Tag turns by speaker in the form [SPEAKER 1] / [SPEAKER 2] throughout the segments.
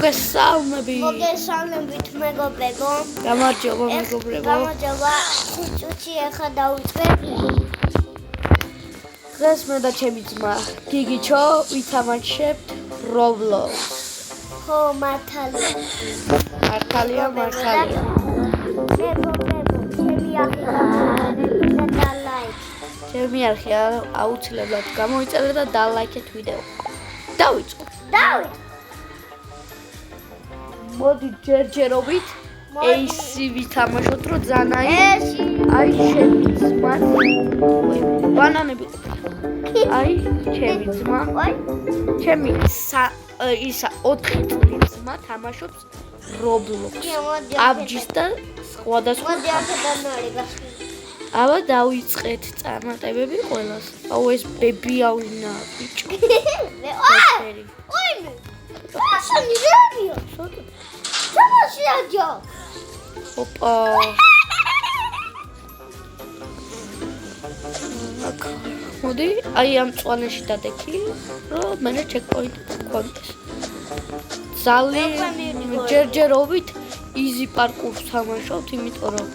[SPEAKER 1] მოგესალმებით.
[SPEAKER 2] მოგესალმებით მეგობრებო.
[SPEAKER 1] გამარჯობა მეგობრებო.
[SPEAKER 2] გამარჯობა. წუთი ახლა დავიწყებ.
[SPEAKER 1] დღეს მე და ჩემი ძმა გიგიჩო ვითამაშებთ Roblox.
[SPEAKER 2] ხო, მართალია.
[SPEAKER 1] მართალია.
[SPEAKER 2] მეგობრებო, ჩემი არხი გამოიწერეთ და ლაიქ.
[SPEAKER 1] ჩემი არხი აუცილებლად გამოიწერეთ და დალაიქეთ ვიდეო. დავიწყოთ. მოდი ჯერჯერობით AC ვითამაშოთ, რომ ზანაი აი ჩემი ძმა ბანანები აი ჩემი ძმა ჩემი ისა 4 წლის ძმა თამაშობს Roblox PUBG-ს და სხვადასხვა აბა დავიწყეთ წარმატებები ყველას. აუ ეს ბებიავინა ბიჭო.
[SPEAKER 2] Пошли, ребят! Что мы
[SPEAKER 1] ოპა. მოდი, აი ამ წვანეში დადექი, რომ მე ჩეკპოინტი გქონდეს. ძალიან ჯერჯერობით easy parkour-ს თამაშობთ, იმიტომ რომ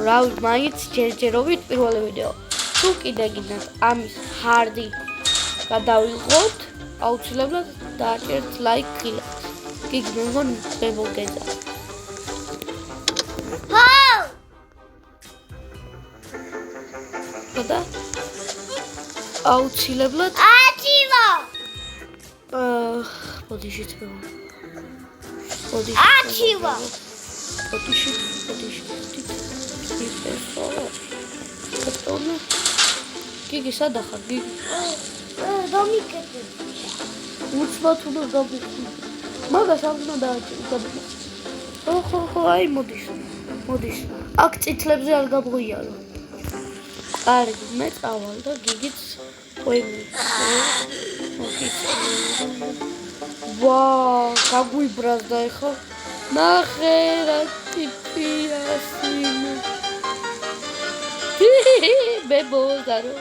[SPEAKER 1] რავი, მაინც ჯერჯერობით პირველი ვიდეო. თუ კიდე გინდათ ამის ჰარდი გადავიღოთ, აუცილებლად დააჭერთ ლაიქ ხილას. გიგი მე მგონი მოგეძა. და აუცილებლად
[SPEAKER 2] აჩივა!
[SPEAKER 1] ბოდიში თქო.
[SPEAKER 2] აჩივა!
[SPEAKER 1] ბოდიში. გიგი სადა ხარ გიგი?
[SPEAKER 2] რომიკეთე.
[SPEAKER 1] უცბად უნდა გავიხდი. მაგას არ უნდა დააჭირო. ხო, აი მოდის. აქ წითლებზე არ გაბრიალო. კარგი, მე წავალ და გიგიც ყვები. ვაუ, გაგვიბრაზდა ეხლა. ნახე რა ტიპია სინო. ბებო დარო.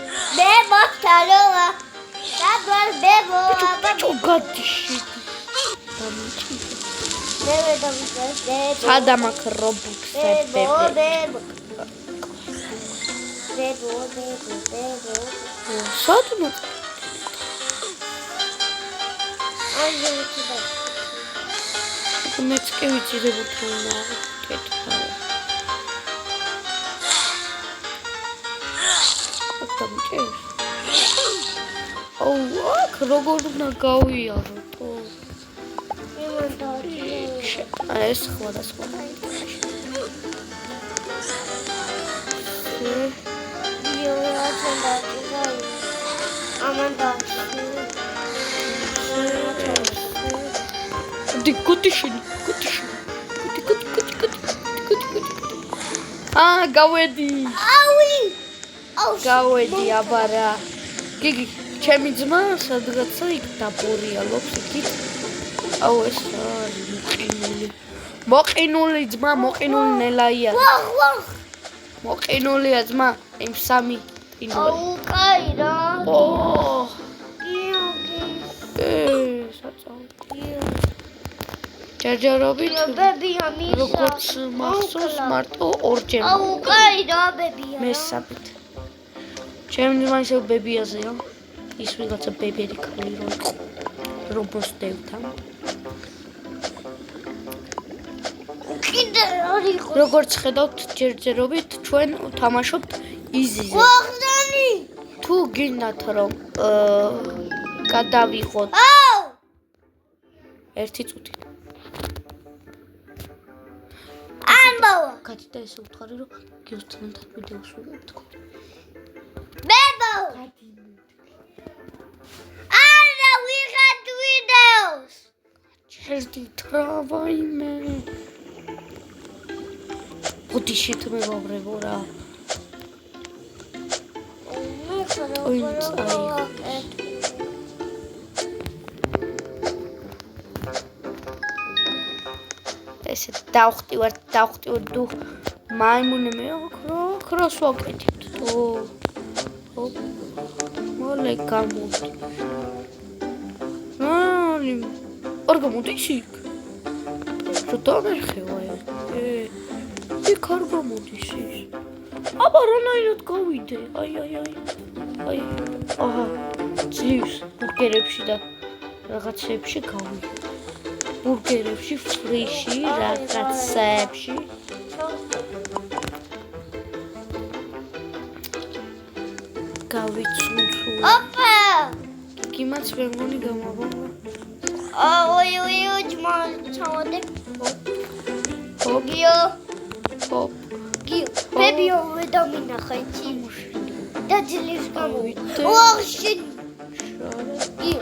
[SPEAKER 2] Დაბალ ბებო.
[SPEAKER 1] ბიჭო გადიში.
[SPEAKER 2] მე დავიწყე.
[SPEAKER 1] სადამაკ Roblox-ზე ბებო.
[SPEAKER 2] ბებო.
[SPEAKER 1] სადმო?
[SPEAKER 2] აი ზედა.
[SPEAKER 1] მეც კი ვიცი რებუთუნა კეთდა. დამჭირს. აქ როგორ უნდა გავიაროთ? ეს სხვადასხვა. გუტიშინი. გავედი. გავედი აბარა. გიგი, ჩემი ძმა სადღაცა იქ დაბორიალობს იქით. აუ ეს მოყინული ძმა, მოყინული ნელაია. მოყინულია ძმა, იმ სამი ყინული.
[SPEAKER 2] აუ, კაი რა.
[SPEAKER 1] ჯერჯერობით
[SPEAKER 2] ბებია მისა.
[SPEAKER 1] როგორც მახსოვს მარტო ორჯერ.
[SPEAKER 2] აუ, კაი რა ბებია.
[SPEAKER 1] მესამით. ჩემი ძმა ისევ ბებიაზეა. ის ვიღაცა ბებიერი ქალი რო იყო. რობოსტევთან.
[SPEAKER 2] კიდე არ იყო.
[SPEAKER 1] როგორც ხედავთ, ჯერჯერობით ჩვენ ვთამაშობთ easy-ზე.
[SPEAKER 2] ვახდანი.
[SPEAKER 1] თუ გინდათ რომ გადავიღოთ
[SPEAKER 2] აუ!
[SPEAKER 1] 1 წუთი.
[SPEAKER 2] ამბავა.
[SPEAKER 1] გადი და ესე ვთხარი რომ გიოსთანთან ვიდეოს ვიღებ თქო.
[SPEAKER 2] ბებო. არა ვიღებ ვიდეოს.
[SPEAKER 1] ჩერდი თრავაიმე. ბოდიშით მეგობრებო რა. ესე დავხტივარ დუ მაიმუნი მე ქროს ვაკეთებთ. მოლე გამოდი. არ გამოდის იქ? რატომ არ ხევაია? იქ არ გამოდის ის. აბა რანაირად გავიდე? აი. აჰა. ძლივს ბურგერებში და რაღაცებში გავიდე. ბურგერებში, ფრიში, რაღაცებში. გავიცუნცულ.
[SPEAKER 2] ოპა!
[SPEAKER 1] გიგიმაც მე მგონი გამაბონა.
[SPEAKER 2] ოი, ჯმალ, ჩავადე.
[SPEAKER 1] ჰოპ,
[SPEAKER 2] გიო,
[SPEAKER 1] ჰოპ.
[SPEAKER 2] ბებიო, ვედამინახა იცი. და ძლივს
[SPEAKER 1] გავიდე.
[SPEAKER 2] ოხში. გიო.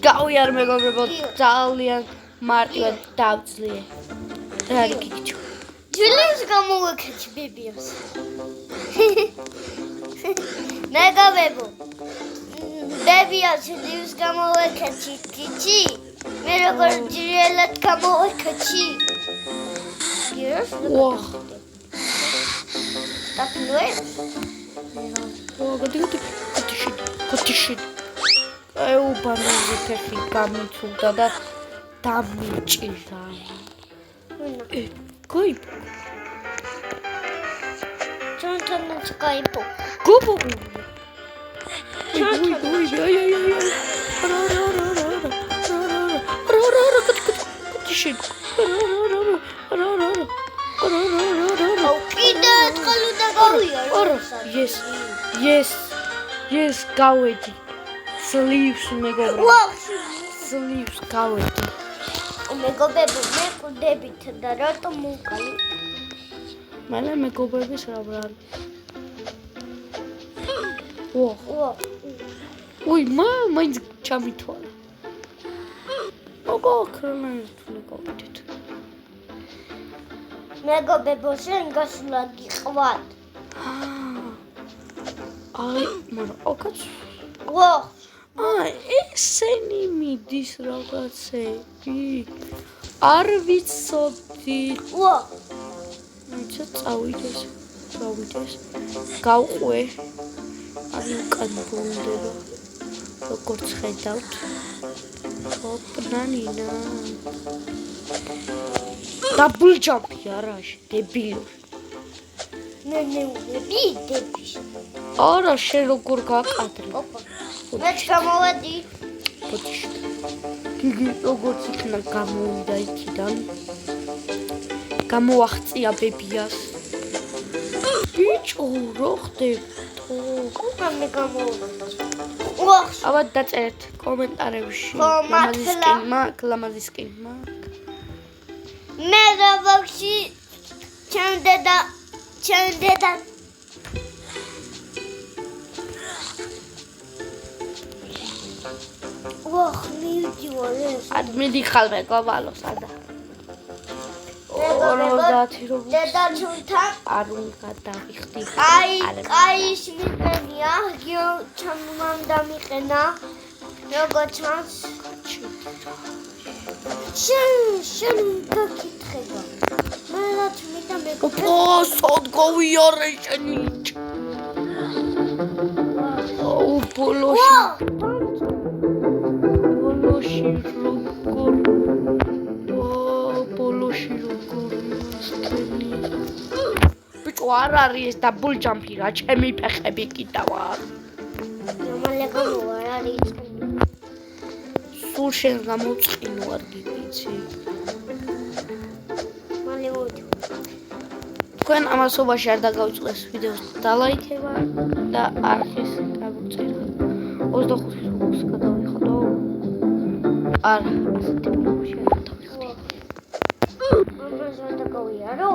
[SPEAKER 1] გავიარ მეგობრებო, ძალიან მარტივად დავწლიე. რა არის გიგიჩო?
[SPEAKER 2] ძლივს გამოვეკეჩი ბებიოს. მეგობრებო. ბებიო ძლივს გამოვეკეჩი, გიჩი? მე როგორ ძლიერად გამოვეკეჩი? გიოს?
[SPEAKER 1] ვაჰ.
[SPEAKER 2] დაფინვე?
[SPEAKER 1] გოდიში. ეუბანზე ფეხი გამიწულდა და დამიჭირა. გაიფო.
[SPEAKER 2] ჩონთანაც გაიფო.
[SPEAKER 1] გუბუბუ. გოდიში.
[SPEAKER 2] კიდე ერთხელ უნდა გავიარო.
[SPEAKER 1] Yes, გავედი. ძლივს მეგობრებო.
[SPEAKER 2] ვახში.
[SPEAKER 1] ძლივს გავედი.
[SPEAKER 2] მეგობრებო, მე ყვდებით და რატომ მოვკალი?
[SPEAKER 1] მალე მეგობრების რა არის? უი, მაინც ჩამითვალა. მოგოქრონეთ მეგობრით.
[SPEAKER 2] მეგობრებო, შენ გასულა გიყვათ.
[SPEAKER 1] აი, მაგრამ ოკაც. ესენი მიდის რაღაცები. არ ვიცოდი. წავიდეს. გავყვე. ანუ კან ბუნდება. როგორც ხედავთ. ჰოპ, ნანინა. დაბლ ჯამპი არაში, დებილო.
[SPEAKER 2] მე დებიშ.
[SPEAKER 1] არა, შენ როგორ გაკადრე.
[SPEAKER 2] მე გამოვედი.
[SPEAKER 1] ბოდიში. გიგი როგორც იქნა გამოვიდა იქიდან. გამოახწია ბებიას. ბიჭო, რა ხდებო?
[SPEAKER 2] მე გამოვედი.
[SPEAKER 1] აბა დაწერეთ კომენტარებში. ლამაზის კი მაგ.
[SPEAKER 2] მე გავახში ჩანდედა მივდივარ.
[SPEAKER 1] ადმიდი ხალმე გოვალო სადა. 50 რუბლი.
[SPEAKER 2] დედა ჩუნთა
[SPEAKER 1] არ უნდა დავიხდი.
[SPEAKER 2] აი მიყენია, გიო ჩამამ დამიყენა. როგორ ჩანს? შენ გაკითხება. მე რაც მინდა მეგობრებო.
[SPEAKER 1] სად გავიარე შენი? ბოლოში როგორ ბიჭო არ არის ეს დაბლ ჯამპი რა ჩემი ფეხები კიდევ არ
[SPEAKER 2] მალე გამოვა არ არის
[SPEAKER 1] სულ შენ გამოვწყინო არ გიგიცი
[SPEAKER 2] მალე მოდი
[SPEAKER 1] თქვენ ამასობაში არ დაგავიწყდეს ვიდეოს დალაიქება და არხის გაგვწერა 25 რუბლს გადავიხადო არა ასეთი პრობლემები არ დავიხდი
[SPEAKER 2] ამაზე დაგავიარო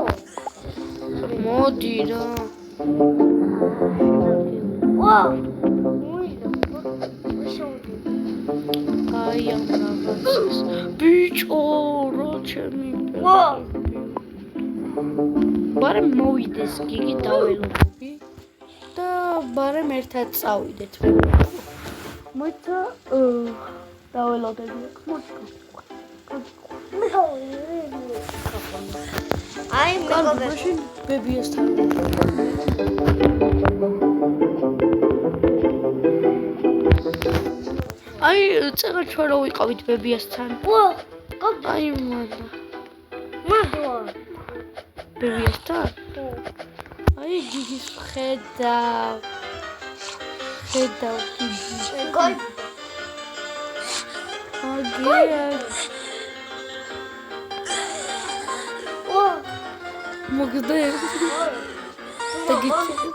[SPEAKER 1] მოდი რა აი ამ რაღაცას ბიჭო რა ჩემი ბარემ მოვიდეს გიგი დაველოდები და ბარემ ერთად წავიდეთ მოიცა დაველოდები
[SPEAKER 2] აი მეგობრებო
[SPEAKER 1] ბებიასთან აი წეღა ჩვენ რო ვიყავით ბებიასთან
[SPEAKER 2] მეგობრებო.
[SPEAKER 1] აი მანდა.
[SPEAKER 2] მადლობა.
[SPEAKER 1] ბებიასთან? აი გიგის ხედავ გიგის.
[SPEAKER 2] მეგობრებო.
[SPEAKER 1] აგია. მოგდე.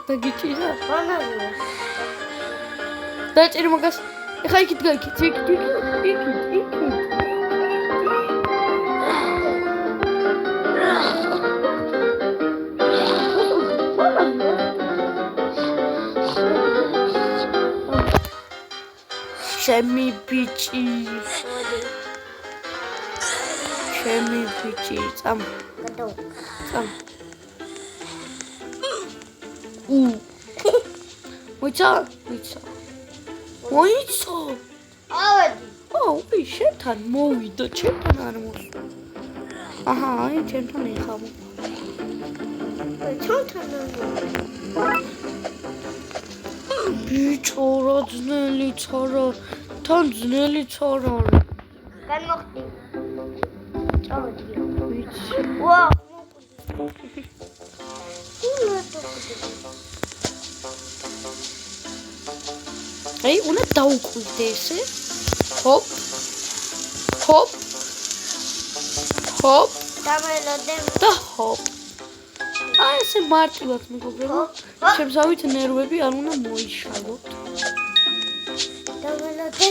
[SPEAKER 1] დაგიჭირა.
[SPEAKER 2] მანალა.
[SPEAKER 1] დაჭირი მაგას. ეხა იქით გაიქით. ჩემი ბიჭი წამ
[SPEAKER 2] გადავა.
[SPEAKER 1] მოიცა
[SPEAKER 2] ავედი.
[SPEAKER 1] ვი შენთან მოვიდა ჩემთან არ მოსულა აჰა აი ჩემთან ეხამო
[SPEAKER 2] ჩონთან.
[SPEAKER 1] ბიჭო რა ძნელიც არა თან ძნელიც არა
[SPEAKER 2] განმოხდი. წავედი.
[SPEAKER 1] ვიცი
[SPEAKER 2] ვა.
[SPEAKER 1] აი უნდა დაუკვირდე ესე ჰოპ
[SPEAKER 2] დამელოდე.
[SPEAKER 1] და ჰოპ აი ესე მარტივად მეგობრებო შემსავით ნერვები არ უნდა მოიშალოთ
[SPEAKER 2] დამელოდე.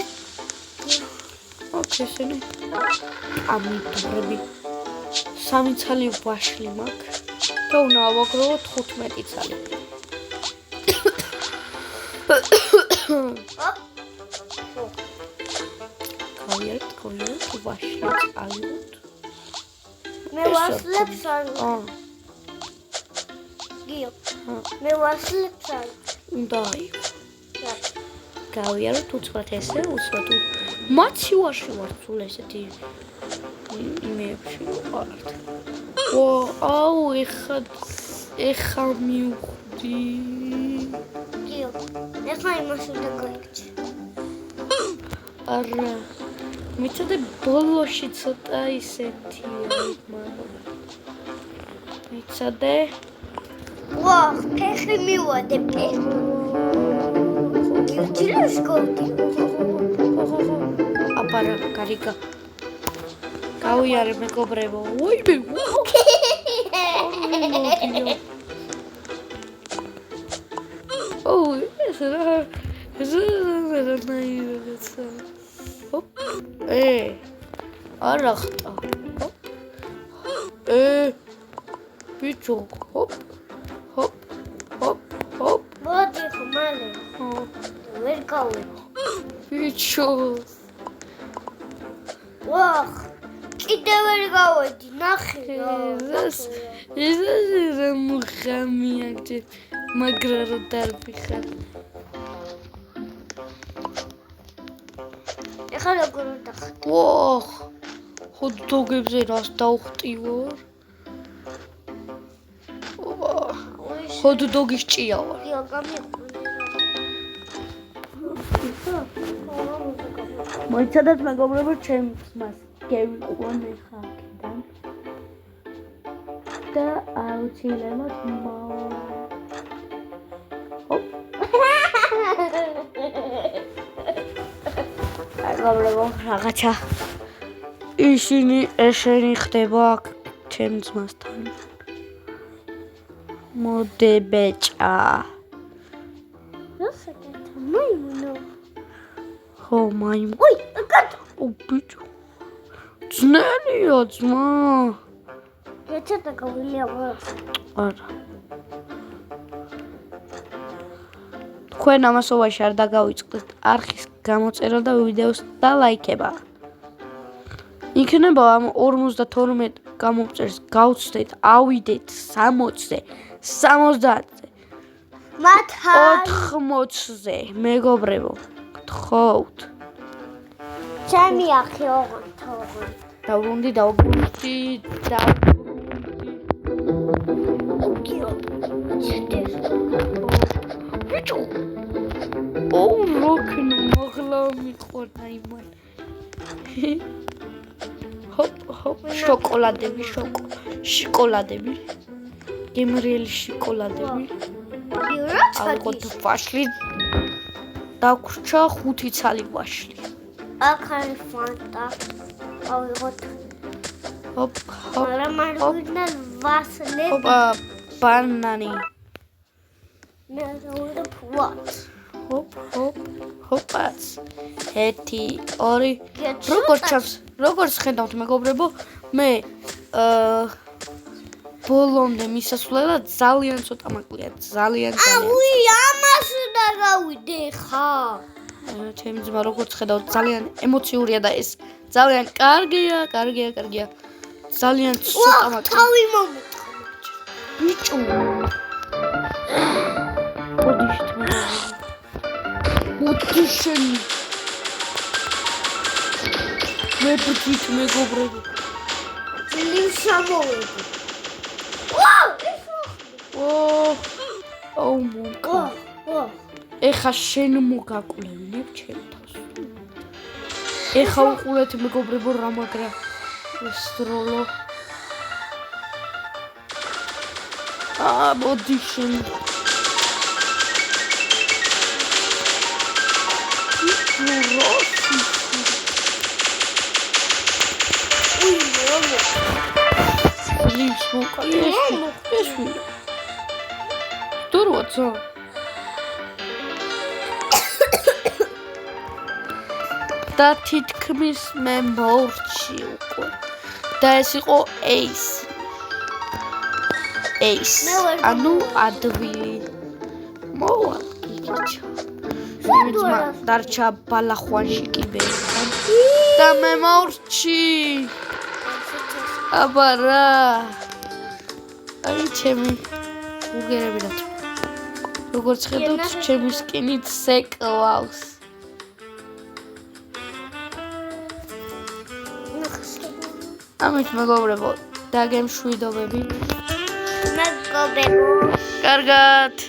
[SPEAKER 1] ოკ ესენი ამიტურები 3 ცალი ვაშლი მაქვს და უნდა ავაგროვო 15 ცალი გავიარეთ ვაშლი წავიდეთ
[SPEAKER 2] მე ვასლებს არ. გიო. მე ვასლებს არ.
[SPEAKER 1] უნდა აიღო გავიარეთ უცბად ესე უცბად მაცი ვაში ვარ სულ ესეთი იმეებში ვარ აუ ეხა მივხვდი
[SPEAKER 2] გიო. ეხლა იმას უნდა გაიქცე.
[SPEAKER 1] არა მიცადე ბოლოში ცოტა ისეთი მიცადე
[SPEAKER 2] ვა, ფეხი მივადე ფეხი. ჯილოს გოდი.
[SPEAKER 1] აბარა გარიგა გავიარე მეგობრებო უიმე ოუ ეს რა ნაირებცა ჰოპ არა ხტა ბიჭო ჰოპ
[SPEAKER 2] მოდი ხმალე. ვერ გავე.
[SPEAKER 1] ბიჭო
[SPEAKER 2] ვახ, კიდე ვერ გავედი, ნახე რა.
[SPEAKER 1] ეს რა მუხამია ჯერ მაგრა რო დარბიხარ
[SPEAKER 2] ეხლა როგორ უნდა ხარ?
[SPEAKER 1] ვახ ჰოთ-დოგებზე რას დავხტივარ ჰოთ-დოგის ჭია ვარ
[SPEAKER 2] გიო გამიყვანე.
[SPEAKER 1] მოიცადეთ მეგობრებო ჩემს მას გევიყვანე ხა აქედან და აუცილებლად მეგობრებო რაღაცა ისინი ესენი ხდება აქ ჩემს მასთან მოდე ბეჭა
[SPEAKER 2] მაიმუნო.
[SPEAKER 1] ხო მაიმ ой ბიჭო ძნელია ძმა
[SPEAKER 2] ეცეთა გავილია ვარ.
[SPEAKER 1] არა თქვენ ამასობაში არ დაგავიწყდეთ არხის გამოწერა და ვიდეოს და ლაიქება იქნება ამ 52 გამომწერს გავცდეთ ავიდეთ 60-ზე 70-ზე
[SPEAKER 2] მათ
[SPEAKER 1] 80-ზე მეგობრებო გთხოვთ
[SPEAKER 2] ჩემი ახი ოღონდ.
[SPEAKER 1] დავრუნდი
[SPEAKER 2] გიო. ჩეტეს.
[SPEAKER 1] ბიჭო ოუ როქნა მაღლა მიყვანა იმან ჰოპ, შოკოლადები, შოკოლადები. გემრიელი შოკოლადები. ალბათ ვაშლი. დაგვრჩა 5 ცალი ვაშლი.
[SPEAKER 2] აქ არის ფანტა. ავიღოთ.
[SPEAKER 1] ჰოპ.
[SPEAKER 2] მაგრამ არ გვინდა ვასლები.
[SPEAKER 1] ჰოპა, ბანანი.
[SPEAKER 2] მე ვიღებ what?
[SPEAKER 1] ჰოპაც. 1 2 როგორც ხედავთ მეგობრებო, მე ბოლომდე მისასვლელად ძალიან ცოტა მაკლია, ძალიან.
[SPEAKER 2] აუი, ამას უნდა გავიდე ხა.
[SPEAKER 1] ჩემი ძმა როგორც ხედავთ ძალიან ემოციურია და ეს ძალიან კარგია. ძალიან ცოტა მაკლია.
[SPEAKER 2] თავი მომეწყო.
[SPEAKER 1] ბიჭო. მოდიშენ. მე ბიჭით მეგობრებო.
[SPEAKER 2] ძლივ შემოვედი.
[SPEAKER 1] აუ მოკა. ეხა შენ მოგაკვლევინებ ჩემ თავს. ეხა უყურეთ მეგობრებო რა მაგრა სტროლო. მოდი შენ. და თითქმის მე მორჩი უკვე. და ეს იყო Ace. ანუ ადვილი. მოვა გიჩა. იმეცმა დარჩა ბალახვანში კიბერთან. და მე მორჩი. აბა რა. აი ჩემი ბურგერები რა. როგორც ხედავთ, ჩემი სკინით სეკლავს. ამით მეგობრებო, დაგემშვიდობები.
[SPEAKER 2] მეგობრებო.
[SPEAKER 1] კარგად.